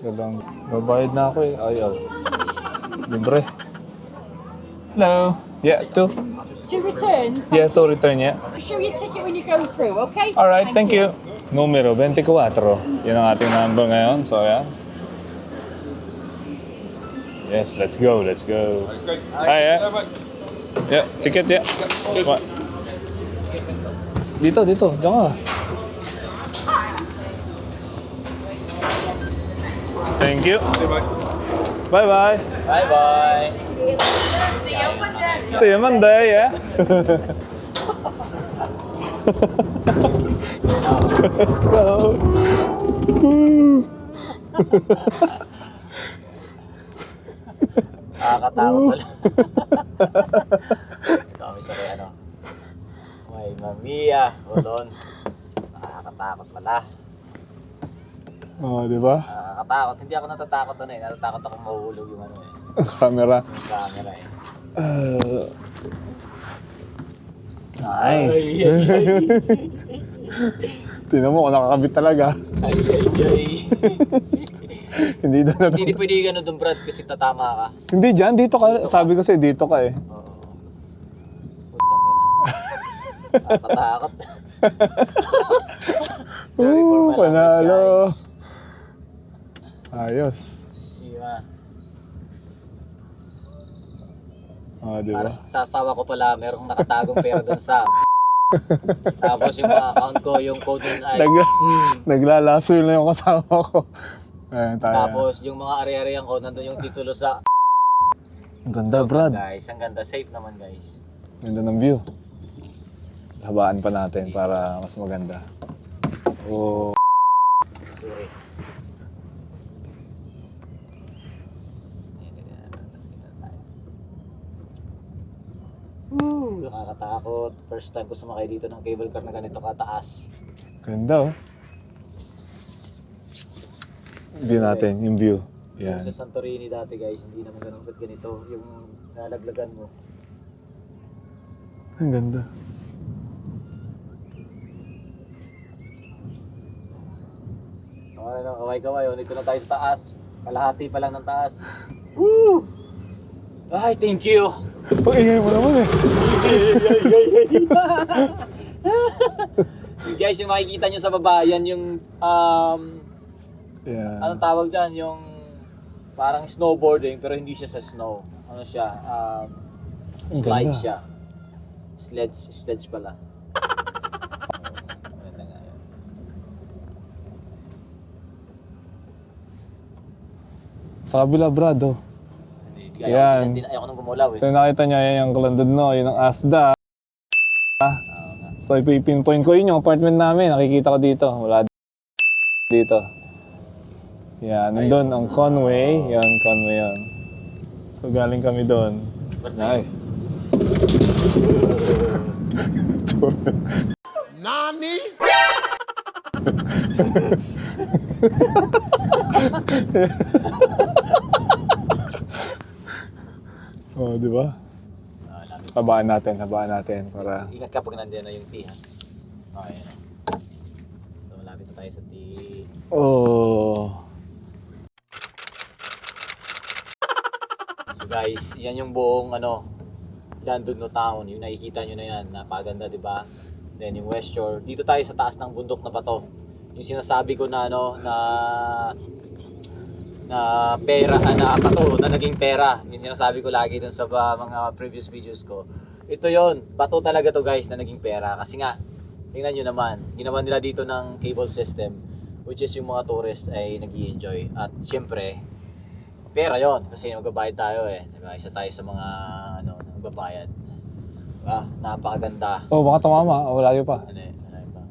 Dalang, babayad na ako eh. Ayaw. Libre. Hello. Yeah, to? To return, Yeah, to return, yeah. show your ticket when you go through, okay? Alright, thank you. Numero 24. Yun ang ating number ngayon. So, yeah. Yes, let's go, let's go. Hi, yeah. Yeah, ticket, yeah. Smart. Dito. Diyan ka. Thank you. Bye-bye. Bye-bye. See you Monday, yeah. Let's go. Nakakatakot pala. Kami sa kaya ano. May mamia. Hold on. Nakakatakot pala. Oh, di ba? Nakakatakot. Hindi ako natatakot ano eh. Natatakot ako mahuhulog yung ano eh. Camera. Yung camera eh. Nice. Tingnan mo kung nakakabit talaga. Ay. Hindi doon na Hindi pwede gano'n doon Brad kasi tatama ka. Hindi dyan, dito ka. Sabi ko sa'yo, dito ka eh. Oo. Putang ina. Nakakatakot. Panalo. Ayos. Siya. Ah, di Para ba? sa asawa ko pala, merong nakatagong pera doon sa tapos yung mga account ko, yung code nun ay Naglalaso na yung kasama ko. Ayan tayo. tapos yung mga ari-arian ko, nandun yung titulo sa Ang ganda, Brad. guys, ang ganda, safe naman guys. Ganda ng view. Habaan pa natin para mas maganda. Oh. Sorry. Nakakatakot. First time ko sumakay dito ng cable car na ganito kataas. Ganda oh. View natin, yung view. Yan. Sa Santorini dati guys, hindi naman ganun ganito. Yung nalaglagan mo. Ang ganda. Okay na, kaway-kaway. Dito na tayo sa taas. Kalahati pa lang ng taas. Woo! Ay, thank you! Pag ingay mo naman eh. Guys, yung makikita nyo sa baba, yan yung Yeah. anong tawag dyan? Yung parang snowboarding pero hindi siya sa snow. Ano siya? Slide ganda. siya. Sledge pala. Maganda nga yun. Sa kabila, Brad oh. Hindi, Yan. ayoko nang gumulaw eh. So nakita niya yan yung kalandad no, yun ang Asda. So ipipinpoint ko yun yung apartment namin, nakikita ko dito. Wala dito. Yan, nandun ang Conway. Yan, Conway yan. So galing kami doon. Nice. Nani? Oh, di ba? Habaan natin para Ingat ka pag nandiyan na yung T ha. Okay. So malapit na tayo sa T. oh. So guys, yan yung buong Llandudno Town. Yung nakikita nyo na yan, napaganda, di ba? Then yung West Shore. Dito tayo sa taas ng bundok na bato. Yung sinasabi ko na na pera, na bato, na naging pera. Yung sinasabi ko lagi dun sa mga previous videos ko. Ito yon, bato talaga to guys na naging pera. Kasi nga, tingnan nyo naman, ginawa nila dito ng cable system, which is yung mga tourists ay nag-i-enjoy. At syempre, pera yon kasi magbabayad tayo eh. Diba? Isa tayo sa mga magbabayad. Diba? Napakaganda. Oh, baka tumama. Oh, layo pa. Ano ba?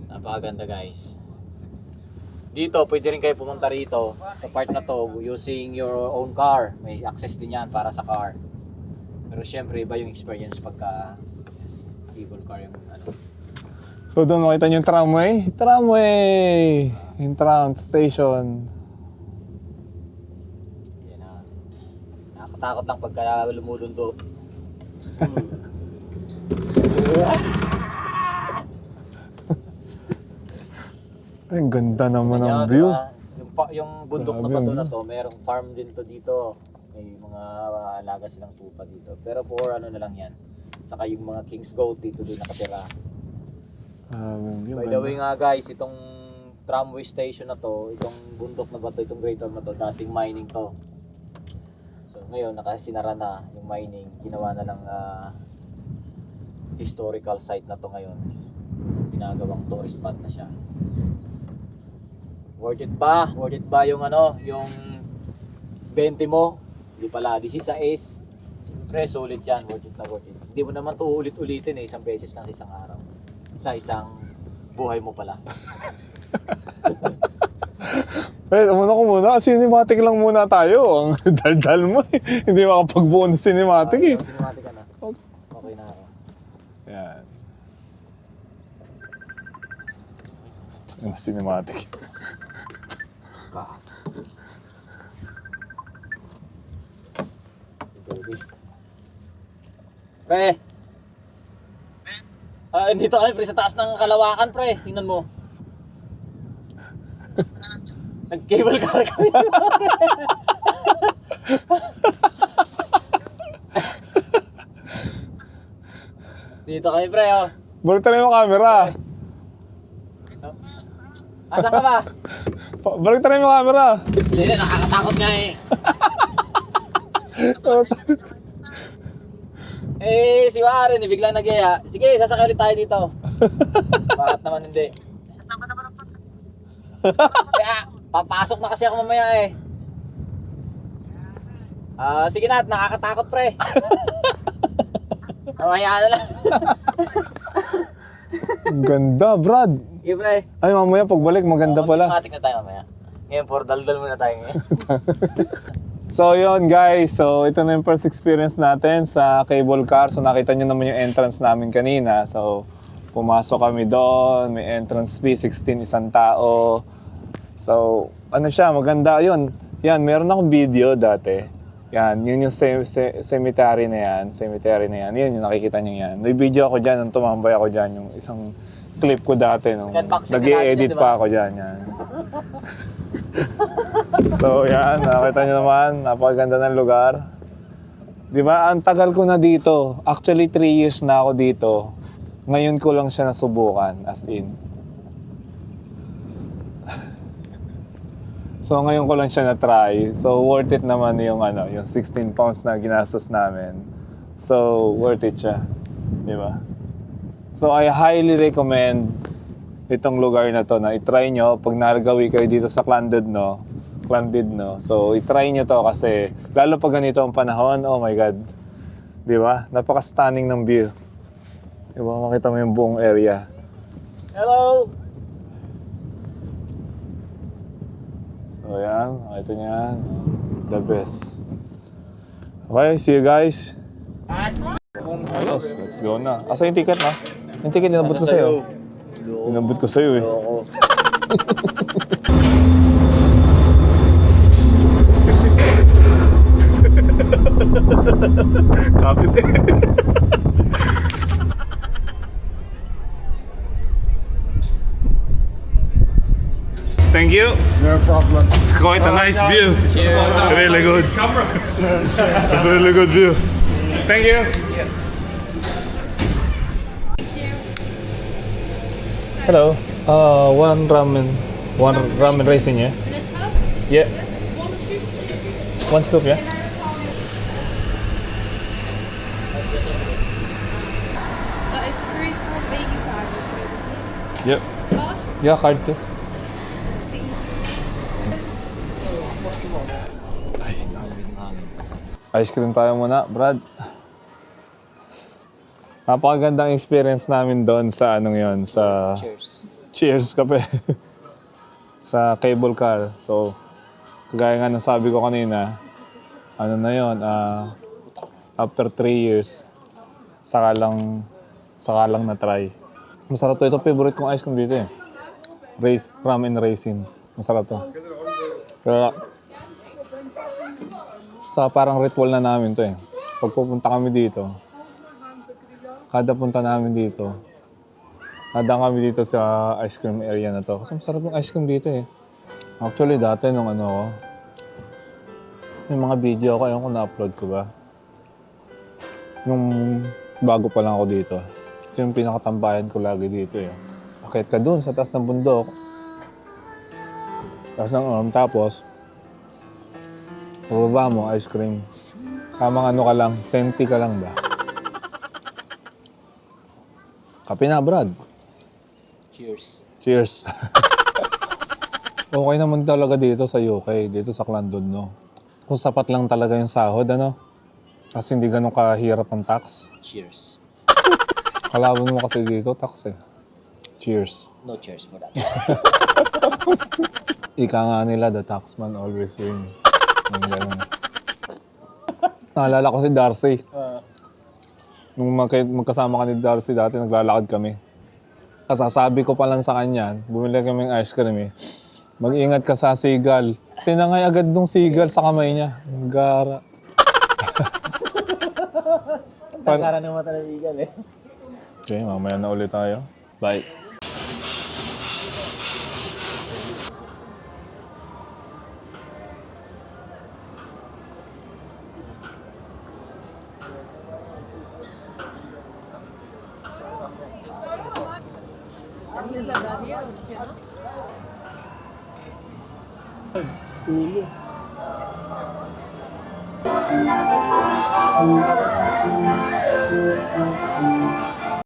Napakaganda guys. Dito, pwede rin kayo pumunta rito sa part na to using your own car. May access din yan para sa car. Pero syempre, iba yung experience pagka cable car yung So doon makita niyo yung tramway? Tramway! Yung tram station. yan na. Nakakatakot lang pagka lumulundo. Ay, ang ganda naman ng Ganyan, view. diba? Yung bundok na Grabe, bato ang na to, merong farm din to dito. May mga alaga silang tupa dito. Pero for ano na lang yan. Saka yung mga King's Goat dito din nakatira. View, By the way nga guys, itong tramway station na to, itong bundok na bato, itong Great Orme na to, dating mining to. So ngayon, nakasinara na yung mining. Ginawa na lang historical site na to ngayon. Ginagawang tourist spot na siya. Worth it ba? Worth it ba yung ano, yung 20 mo? Hindi pala, 16. Siyempre, sulit yan. Worth it na worth it. Hindi mo naman to ulit-ulitin eh, isang beses lang isang araw. Sa isang buhay mo pala. Muna ko muna. Cinematic lang muna tayo. Ang daldal mo eh. Hindi makapagbuo ng cinematic eh. Yung cinematic ka na. Okay na ako. Yan. Ang cinematic. Pre! Dito kami pre sa taas ng Kalawakan pre. Tingnan mo. Nag-cable car kami. Dito kami pre oh. Baliktad na yung camera. Asan ka ba? Baliktad na yung camera. Hindi, nakakatakot nga eh. Si Warren, biglang nag-iya. Sige, sasakay ulit tayo dito. Bakit naman hindi? Papasok na kasi ako mamaya eh. Sige na, nakakatakot pre. Mamaya na lang. Ang ganda, Brad. Sige pre. Ay, mamaya pagbalik, maganda pala. Cinematic na tayo mamaya. Ngayon, for daldal muna tayo ngayon. So yun guys, so ito na yung first experience natin sa cable car. So nakita nyo naman yung entrance namin kanina. So pumasok kami doon, may entrance fee, 16 isang tao. So ano siya, maganda yun. Yan, meron akong video dati. Yan, yun yung cemetery na yan. Cemetery na yan, yun yung nakikita nyo yan. May video ako dyan, nung tumambay ako dyan, yung isang clip ko dati. Nung nag-i-edit pa ako dyan. Yan. So yan, nakita nyo naman, napakaganda ng lugar. Di ba, ang tagal ko na dito. Actually, 3 years na ako dito. Ngayon ko lang siya nasubukan, as in. So ngayon ko lang siya na-try. So worth it naman yung ano, yung 16 pounds na ginastos namin. So worth it siya. Di ba? So I highly recommend itong lugar na to na i-try nyo pag naragawi kayo dito sa Llandudno. So i-try nyo to kasi lalo pag ganito ang panahon, oh my god. Di ba? Napaka-stunning ng view. Di ba? Makita mo yung buong area. Hello! So yan, makita nyo yan. The best. Okay, see you guys. Let's go na. Asa yung ticket na? Yung ticket inabot ko sa'yo. Inabot ko sa'yo eh. Kapit eh. Thank you. No problem. It's quite a nice view. It's really good. It's a really good view. Thank you. Hello. One ramen rice in here. Yeah. One scoop, yeah. That is 3 for baby card. Yep. Card? Yeah, card please. Ice cream tayo muna, Brad. Napakagandang experience namin doon sa anong yon, sa Cheers kape. Sa cable car. So, kagaya nga ng sabi ko kanina, ano na yon, after 3 years, saka lang na try. Masarap to. Ito favorite kong ice cream dito eh. Ramen raisin. Masarap to. Pero, saka parang ritual na namin to eh. Pag pupunta kami dito, kada punta namin dito, Hadang kami dito sa ice cream area na to. Kasi masarap yung ice cream dito eh. Actually, dati nung ano ko, yung mga video ko, ayun kung na-upload ko ba. Yung bago pa lang ako dito. Ito yung pinakatambayan ko lagi dito eh. Akit ka dun sa taas ng bundok. Tapos, pababa mo, ice cream. Tamang ano ka lang, senti ka lang ba? Kape na, Brad. Cheers. Cheers. Okay naman talaga dito sa UK, dito sa Clandon, no? Kung sapat lang talaga yung sahod, ano? Kasi hindi ganun kahirap ang tax. Cheers. Kalaban mo kasi dito, tax eh. Cheers. No cheers for that. Ika nga nila, the taxman always win. Yung ganun. Naalala ko si Darcy. Nung magkasama ka ni Darcy dati, naglalakad kami. Kasasabi ko pa lang sa kanya, bumili kami ng ice cream eh. Mag-ingat ka sa sigal. Tinangay agad nung sigal sa kamay niya. Ang gara. Tagara ng mata ng igal eh. Okay, mamaya na ulit tayo. Bye. School.